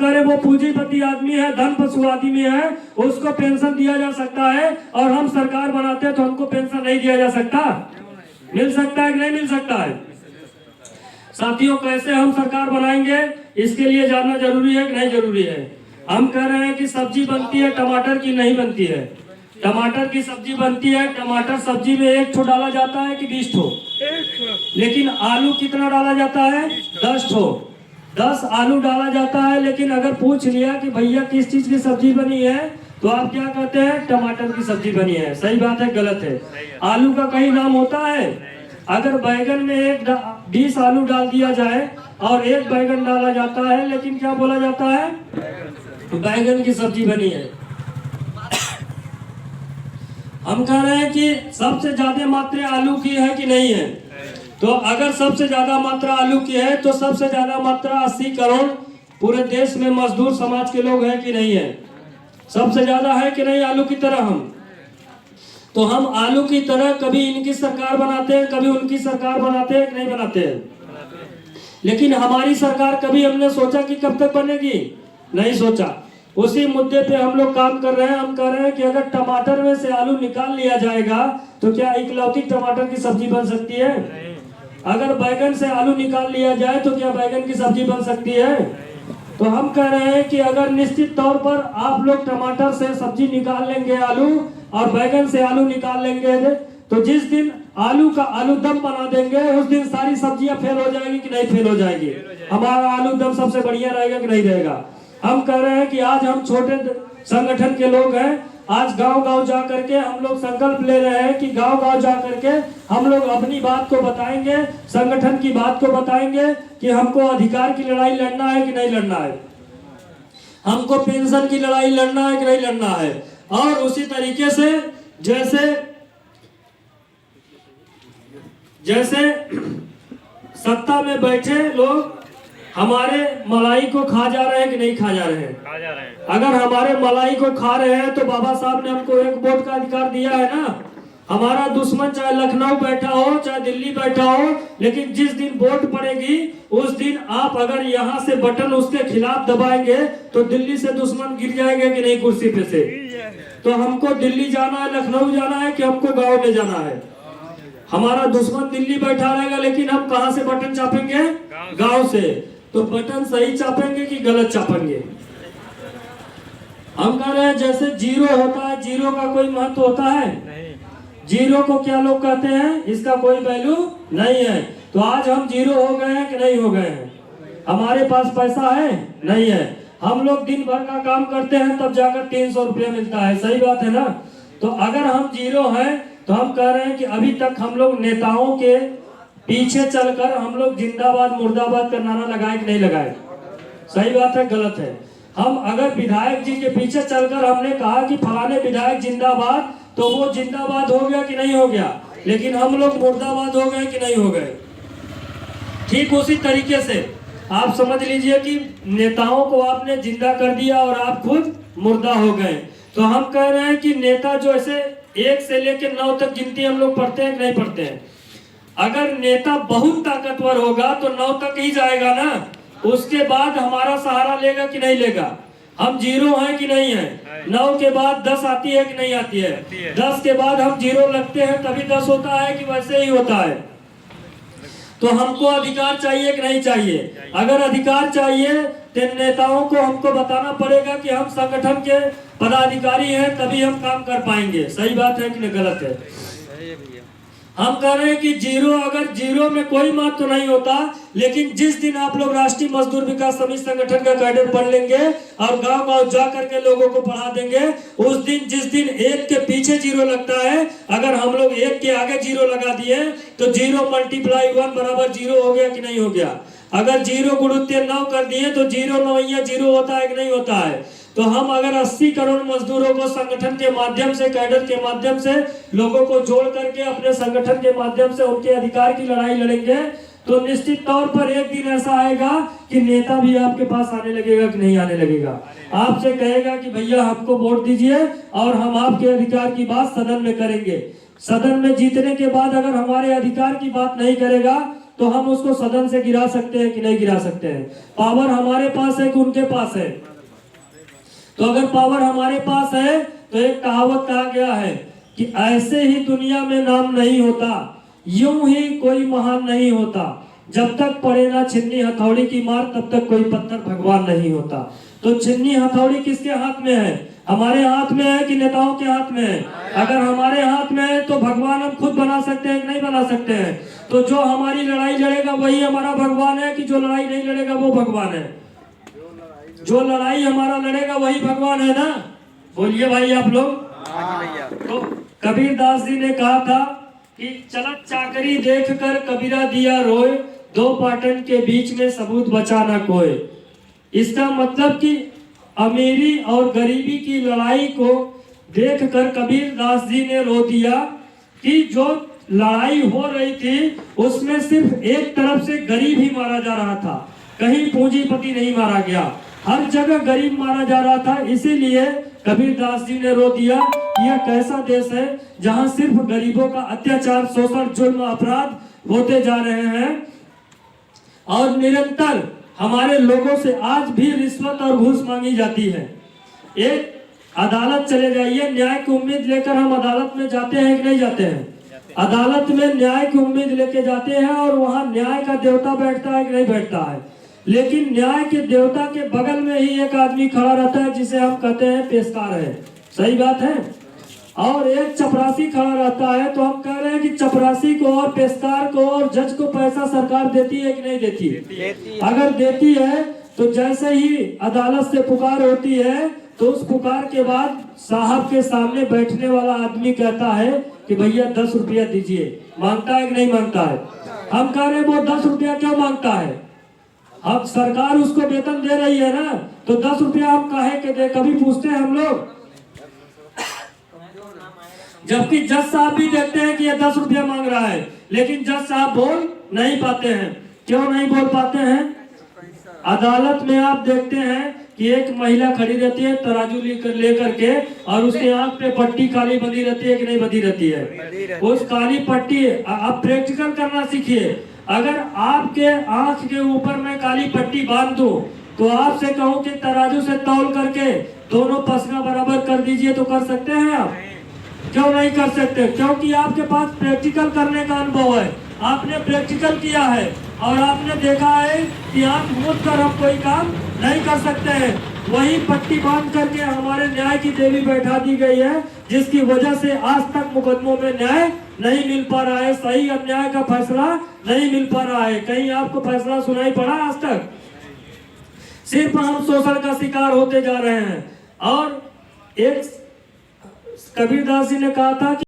कह रहे वो पूंजीपति आदमी है, धन पशु आदमी है, उसको पेंशन दिया जा सकता है, और हम सरकार बनाते हैं तो हमको पेंशन नहीं दिया जा सकता? मिल सकता है कि नहीं मिल सकता है? साथियों, कैसे हम सरकार बनाएंगे इसके लिए जानना जरूरी है कि नहीं जरूरी है? हम कह रहे हैं कि सब्जी बनती है, टमाटर की नहीं बनती है। टमाटर की सब्जी बनती है, टमाटर सब्जी में 1 ठो डाला जाता है कि 20 ठो? लेकिन आलू कितना डाला जाता है? 10 ठो। 10 आलू डाला जाता है। लेकिन अगर पूछ लिया कि भैया किस चीज की सब्जी बनी है, तो आप क्या कहते हैं? टमाटर की सब्जी बनी है। सही बात है गलत है? आलू का कहीं नाम होता है? अगर बैगन में 20 आलू डाल दिया जाए और 1 बैगन डाला जाता है, लेकिन क्या बोला जाता है? बैगन की सब्जी बनी है। हम कह रहे हैं कि सबसे ज्यादा मात्रा आलू की है कि नहीं है? तो अगर सबसे ज्यादा मात्रा आलू की है तो सबसे ज्यादा मात्रा 80 करोड़ पूरे देश में मजदूर समाज के लोग हैं कि नहीं है? सबसे ज्यादा है कि नहीं आलू की तरह हम? तो हम आलू की तरह कभी इनकी सरकार बनाते हैं, कभी उनकी सरकार बनाते हैं कि नहीं बनाते हैं? लेकिन हमारी सरकार कभी हमने सोचा कि कब तक बनेगी? नहीं सोचा। उसी मुद्दे पे हम लोग काम कर रहे हैं। हम कह रहे हैं कि अगर टमाटर में से आलू निकाल लिया जाएगा तो क्या इकलौती टमाटर की सब्जी बन सकती है? अगर बैगन से आलू निकाल लिया जाए तो क्या बैगन की सब्जी बन सकती है? तो हम कह रहे हैं कि अगर निश्चित तौर पर आप लोग टमाटर से सब्जी निकाल लेंगे आलू, और बैगन से आलू निकाल लेंगे, तो जिस दिन आलू का आलू दम बना देंगे उस दिन सारी सब्जियां फेल हो जाएगी कि नहीं फेल हो जाएगी? हमारा आलू दम सबसे बढ़िया रहेगा कि नहीं रहेगा? हम कह रहे हैं कि आज हम छोटे संगठन के लोग हैं। आज गांव-गांव जा करके हम लोग संकल्प ले रहे हैं कि गांव-गांव जा करके हम लोग अपनी बात को बताएंगे, संगठन की बात को बताएंगे कि हमको अधिकार की लड़ाई लड़ना है कि नहीं लड़ना है, हमको पेंशन की लड़ाई लड़ना है कि नहीं लड़ना है। और उसी तरीके से जैसे सत्ता में बैठे लोग हमारे मलाई को खा जा रहे हैं कि नहीं खा जा रहे हैं? खा जा रहे हैं। अगर हमारे मलाई को खा रहे हैं तो बाबा साहब ने हमको 1 वोट का अधिकार दिया है ना। हमारा दुश्मन चाहे लखनऊ बैठा हो, चाहे दिल्ली बैठा हो, लेकिन जिस दिन वोट पड़ेगी उस दिन आप अगर यहाँ से बटन उसके खिलाफ दबाएंगे तो दिल्ली से दुश्मन गिर जाएंगे कि नहीं कुर्सी पे से? तो हमको दिल्ली जाना है, लखनऊ जाना है कि हमको गाँव में जाना है? हमारा दुश्मन दिल्ली बैठा रहेगा, लेकिन हम कहाँ से बटन चापेंगे? गाँव से। तो बटन सही चापेंगे कि गलत चापेंगे? हम कह रहे हैं जैसे जीरो होता है, जीरो का कोई महत्व होता है? जीरो को क्या लोग कहते हैं? इसका कोई वैल्यू नहीं है। तो आज हम जीरो हो गए हैं कि नहीं हो गए हैं? हमारे पास पैसा है? नहीं है। हम लोग दिन भर का काम करते हैं तब जाकर 300 रुपया मिलता है। सही बात है ना? तो अगर हम जीरो हैं तो हम कह रहे हैं कि अभी तक हम लोग नेताओं के पीछे चलकर हम लोग जिंदाबाद मुर्दाबाद का नारा लगाए कि नहीं लगाए? सही बात है गलत है? हम अगर विधायक जी के पीछे चलकर हमने कहा कि फलाने विधायक जिंदाबाद, तो वो जिंदाबाद हो गया कि नहीं हो गया? लेकिन हम लोग मुर्दाबाद हो गए कि नहीं हो गए? ठीक उसी तरीके से आप समझ लीजिए कि नेताओं को आपने जिंदा कर दिया और आप खुद मुर्दा हो गए। तो हम कह रहे हैं कि नेता जो ऐसे 1 से लेकर 9 तक गिनती हम लोग पढ़ते हैं कि नहीं पढ़ते हैं? अगर नेता बहुत ताकतवर होगा तो 9 तक ही जाएगा ना, उसके बाद हमारा सहारा लेगा कि नहीं लेगा? हम जीरो हैं कि नहीं है? 9 के बाद 10 आती है कि नहीं आती है? 10 के बाद हम जीरो लगते हैं तभी 10 होता है कि वैसे ही होता है? तो हमको अधिकार चाहिए कि नहीं चाहिए? अगर अधिकार चाहिए तो नेताओं को हमको बताना पड़ेगा कि हम संगठन के पदाधिकारी हैं, तभी हम काम कर पाएंगे। सही बात है कि नहीं गलत है? हम कह रहे हैं कि जीरो, अगर जीरो में कोई महत्व नहीं होता, लेकिन जिस दिन आप लोग राष्ट्रीय मजदूर विकास समिति संगठन का कैडर पढ़ लेंगे और गांव-गांव जा करके लोगों को पढ़ा देंगे, उस दिन जिस दिन 1 के पीछे जीरो लगता है, अगर हम लोग 1 के आगे जीरो लगा दिए तो 0 × 1 बराबर 0 हो गया कि नहीं हो गया? अगर 0 × 9 कर दिए तो 0 9 0 होता है कि नहीं होता है? तो हम अगर 80 करोड़ मजदूरों को संगठन के माध्यम से, कैडर के माध्यम से लोगों को जोड़ करके अपने संगठन के माध्यम से उनके अधिकार की लड़ाई लड़ेंगे, तो निश्चित तौर पर एक दिन ऐसा आएगा कि नेता भी आपके पास आने लगेगा कि नहीं आने लगेगा? आपसे कहेगा कि भैया हमको वोट दीजिए और हम आपके अधिकार की बात सदन में करेंगे। सदन में जीतने के बाद अगर हमारे अधिकार की बात नहीं करेगा तो हम उसको सदन से गिरा सकते हैं कि नहीं गिरा सकते हैं? पावर हमारे पास है कि उनके पास है? तो अगर पावर हमारे पास है तो एक कहावत कहा गया है कि ऐसे ही दुनिया में नाम नहीं होता, यूं ही कोई महान नहीं होता, जब तक पड़े ना छिन्नी हथौड़ी की मार तब तक कोई पत्थर भगवान नहीं होता। तो छिन्नी हथौड़ी किसके हाथ में है? हमारे हाथ में है कि नेताओं के हाथ में है? अगर हमारे हाथ में है तो भगवान हम खुद बना सकते हैं कि नहीं बना सकते हैं? तो जो हमारी लड़ाई लड़ेगा वही हमारा भगवान है कि जो लड़ाई नहीं लड़ेगा वो भगवान है? जो लड़ाई हमारा लड़ेगा वही भगवान है ना? बोलिए भाई आप लोग। तो कबीर दास जी ने कहा था कि चलत चाकरी देख कर कबीरा दिया रोए, दो पाटन के बीच में सबूत बचा ना कोई। इसका मतलब कि अमीरी और गरीबी की लड़ाई को देखकर कबीर दास जी ने रो दिया कि जो लड़ाई हो रही थी उसमें सिर्फ एक तरफ से गरीब ही मारा जा रहा था, कहीं पूंजीपति नहीं मारा गया, हर जगह गरीब मारा जा रहा था। इसीलिए कबीर दास जी ने रो दिया, यह कैसा देश है जहां सिर्फ गरीबों का अत्याचार, शोषण, जुल्म, अपराध होते जा रहे हैं और निरंतर हमारे लोगों से आज भी रिश्वत और घूस मांगी जाती है। एक अदालत चले जाइए, न्याय की उम्मीद लेकर हम अदालत में जाते हैं कि नहीं जाते हैं? अदालत में न्याय की उम्मीद लेके जाते हैं और वहां न्याय का देवता बैठता है कि नहीं बैठता है? लेकिन न्याय के देवता के बगल में ही एक आदमी खड़ा रहता है जिसे हम कहते हैं पेशकार है। सही बात है। और एक चपरासी खड़ा रहता है। तो हम कह रहे हैं कि चपरासी को और पेशकार को और जज को पैसा सरकार देती है कि नहीं देती? अगर देती है तो जैसे ही अदालत से पुकार होती है तो उस पुकार के बाद साहब के सामने बैठने वाला आदमी कहता है कि भैया 10 रुपया दीजिए। मांगता है कि नहीं मांगता है? हम कह रहे हैं वो 10 रुपया क्यों मांगता है? अब सरकार उसको वेतन दे रही है ना, तो 10 रुपया हम काहे के दे? कभी पूछते हैं हम लोग? जबकि जज साहब भी देखते हैं कि ये 10 रुपया मांग रहा है, लेकिन जज साहब बोल नहीं पाते हैं। क्यों नहीं बोल पाते हैं? अदालत में आप देखते हैं कि एक महिला खड़ी रहती है तराजू लेकर के, और उसके आंख पे पट्टी काली बंधी रहती है कि नहीं बंधी रहती है? उस काली पट्टी, आप प्रैक्टिकल करना सीखिए। अगर आपके आंख के ऊपर मैं काली पट्टी बांध दूं तो आपसे कहूं कि तराजू से तौल करके दोनों पसना बराबर कर दीजिए, तो कर सकते हैं आप? क्यों नहीं कर सकते? क्योंकि आपके पास प्रैक्टिकल करने का अनुभव है, आपने प्रैक्टिकल किया है और आपने देखा है कि आंख मूंद कर हम कोई काम नहीं कर सकते हैं। वही पट्टी बांध करके हमारे न्याय की देवी बैठा दी गई है, जिसकी वजह से आज तक मुकदमों में न्याय नहीं मिल पा रहा है, सही अन्याय का फैसला नहीं मिल पा रहा है। कहीं आपको फैसला सुनाई पड़ा आज तक? सिर्फ हम शोषण का शिकार होते जा रहे हैं। और एक कबीर दास जी ने कहा था कि